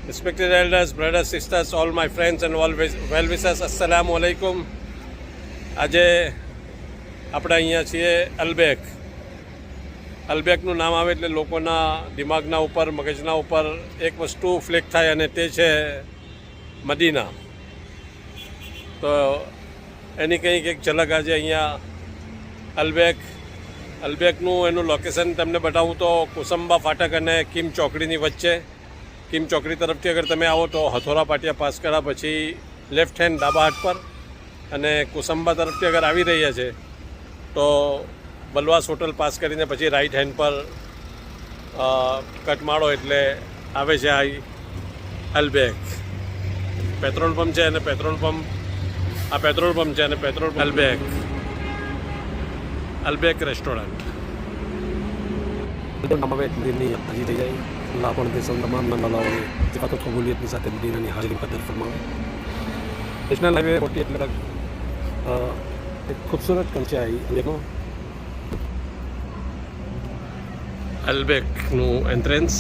Respected elders, brothers, sisters, all my friends and all well-wishers, assalamu alaikum. આજે આપણે અહીંયા છીએ અલબેકનું નામ આવે એટલે લોકોના દિમાગના ઉપર મગજના ઉપર એક વસ્તુ ફ્લેક થાય અને તે છે મદીના. તો એની કંઈક એક ઝલક આજે અહીંયા અલબેકનું એનું લોકેશન તમને બતાવું તો કુસંબા ફાટક અને કિમ ચોકડીની વચ્ચે. કિમ ચોકડી તરફથી અગર તમે આવો તો હથોરા પાટિયા પાસ કર્યા પછી લેફ્ટ હેન્ડ ડાબા હાથ પર, અને કુસંબા તરફથી અગર આવી રહ્યા છે તો બલવાસ હોટલ પાસ કરીને પછી રાઈટ હેન્ડ પર કટ મારો એટલે આવે છે આ અલબેક પેટ્રોલ પંપ છે. અને પેટ્રોલ પંપ છે અને પેટ્રોલ અલબેક રેસ્ટોરન્ટ. હાજી થઈ જાય. અલ્લાહ પણ તે સૌ તમામ મલાઓને સિફાતો કબૂલિયતની સાથે મદીનાની હાજરી કદર ફરમાવે. નેશનલ હાઈવે 48 એક ખૂબસૂરત કંચે આવી અલબેકનું એન્ટ્રન્સ.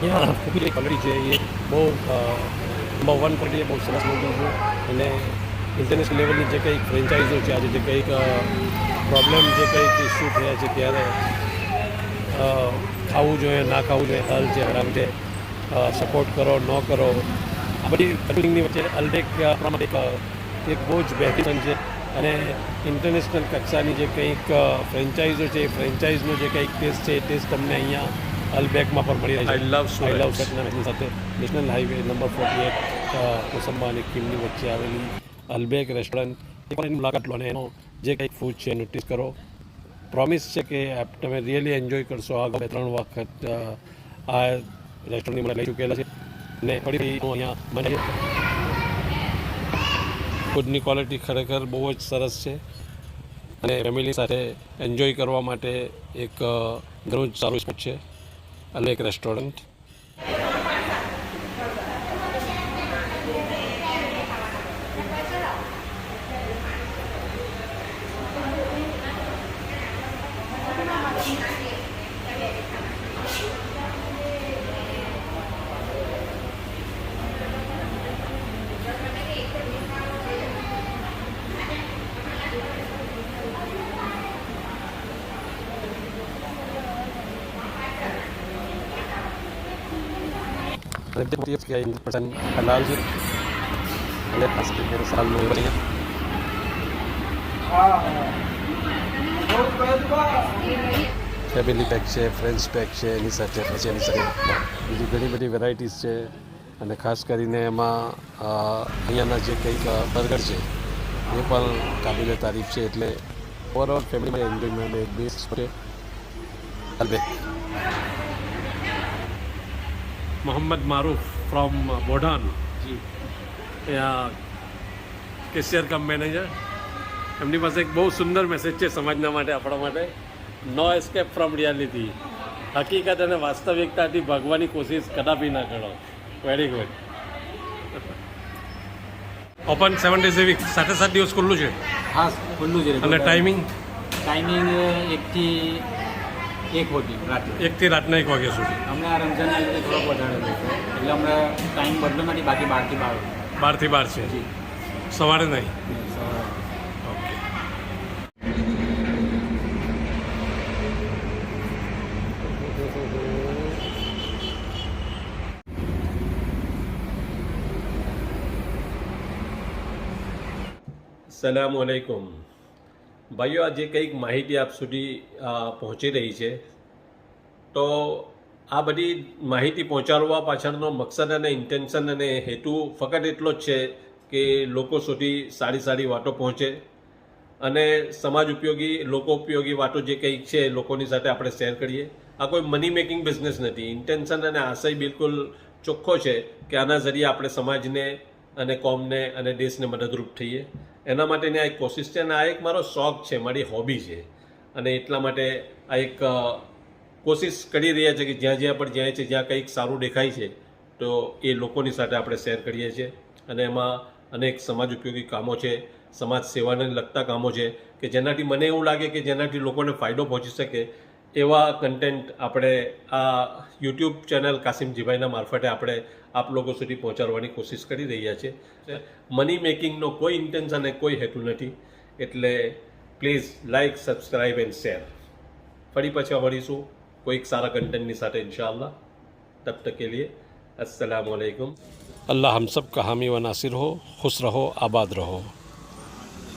यहाँ खूबी क्वालिटी है. ये बहुत नंबर 1 क्वालिटी है. बहुत सरस लोग है. અને ઇન્ટરનેશનલ લેવલની જે કંઈક ફ્રેન્ચાઇઝો છે, આજે જે કંઈક પ્રોબ્લેમ જે કંઈક ઇસ્યુ થયા છે ત્યારે ખાવું જોઈએ ના ખાવું જોઈએ, હાલ છે હરામ છે, સપોર્ટ કરો ન કરો, આ બધી વચ્ચે અલબેક એક બહુ જ બહેતરીન છે. અને ઇન્ટરનેશનલ કક્ષાની જે કંઈક ફ્રેન્ચાઇઝો છે એ ફ્રેન્ચાઇઝનો જે કંઈક ટેસ્ટ છે એ ટેસ્ટ તમને અહીંયા અલબેકમાં પણ મળી રહે છે. આઈ લવ સુરતના સાથે નેશનલ હાઈવે નંબર 48 કોસંબા અને કિમની વચ્ચે આવેલી અલબેક રેસ્ટોરન્ટ એક વાર એની મુલાકાત લો અને એનો જે કંઈક ફૂડ છે નોટિસ કરો. પ્રોમિસ છે કે તમે રિયલી એન્જોય કરશો. આ 2-3 વખત આ રેસ્ટોરન્ટની મને લઈ ચૂકેલા છે અને ફરીથી હું અહીંયા મને ફૂડની ક્વોલિટી ખરેખર બહુ જ સરસ છે અને ફેમિલી સાથે એન્જોય કરવા માટે એક ઘણું જ સારું સ્પોટ છે અલબેક રેસ્ટોરન્ટ. અને જે મોટી કે 100% હલાલ છે અને ખાસ કરીને સાલનો બની ફેમિલી પેક છે, ફ્રેન્ડ્સ પેક છે, એની સાથે પછી એની સાથે બીજી ઘણી બધી વેરાયટીઝ છે. અને ખાસ કરીને એમાં અહીંયાના જે કંઈક બર્ગર છે એ પણ કાબિલે તારીફ છે. એટલે ઓવરઓલ ફેમિલી એન્જોયમેન્ટ એક બેસ્ટ છે અલબેક. Mohammad Maroof from Bodhan, cashier cum manager. એમની પાસે એક બહુ સુંદર મેસેજ છે સમાજના માટે, આપણા માટે. નો એસ્કેપ ફ્રોમ રિયાલિટી. હકીકત અને વાસ્તવિકતાથી ભાગવાની કોશિશ કદાપી ના કરો. Very good. Open 7 days a week, 7 દિવસ ખુલ્લું છે. હા, ખુલ્લું છે. અને ટાઈમિંગ 1 થી 1 રાત્રે 1 થી રાતના 1 વાગ્યા સુધી. અમને આ રમઝાનના લીધે થોડોક વધારે રહેશે એટલે અમને ટાઈમ બદલો નથી, બાકી 12 થી 12 છે. સવારે નહીં. ઓકે. સલામુ અલૈકુમ ભાઈઓ. આજે કંઈક માહિતી આપ સુધી પહોંચી રહી છે. તો આ બધી માહિતી પહોંચાડવા પાછળનો મકસદ અને ઇન્ટેન્શન અને હેતુ ફક્ત એટલો જ છે કે લોકો સુધી સારી વાતો પહોંચે અને સમાજ ઉપયોગી લોકો ઉપયોગી વાતો જે કંઈક છે લોકોની સાથે આપણે શેર કરીએ. આ કોઈ મની મેકિંગ બિઝનેસ નથી. ઇન્ટેન્શન અને આશય બિલકુલ ચોખ્ખો છે કે આના જરીએ આપણે સમાજને અને કોમને અને દેશને મદદરૂપ થઈએ. એના માટેની આ એક કોશિશ છે અને આ એક મારો શોખ છે, મારી હોબી છે. અને એટલા માટે આ એક કોશિશ કરી રહ્યા છે કે જ્યાં જ્યાં પણ જાય છે, જ્યાં કંઈક સારું દેખાય છે તો એ લોકોની સાથે આપણે શેર કરીએ છીએ. અને એમાં અનેક સમાજ ઉપયોગી કામો છે, સમાજ સેવાને લગતા કામો છે કે જેનાથી મને એવું લાગે કે જેનાથી લોકોને ફાયદો પહોંચી શકે એવા કન્ટેન્ટ આપણે આ યુટ્યુબ ચેનલ કાસિમજીભાઈના મારફતે આપણે આપ લોકો સુધી પહોંચાડવાની કોશિશ કરી રહ્યા છીએ. મની મેકિંગનો કોઈ ઇન્ટેન્શન અને કોઈ હેતુ નથી. એટલે please like, subscribe and share. ફરી પછી મળીશું કોઈક સારા કન્ટેન્ટની સાથે ઇન્શાઅલ્લાહ. તબ તક કે लिए अस्सलाम वालेकुम. अल्लाह हम सब का हामी व नासिर हो, खुश रहो, आबाद रहो.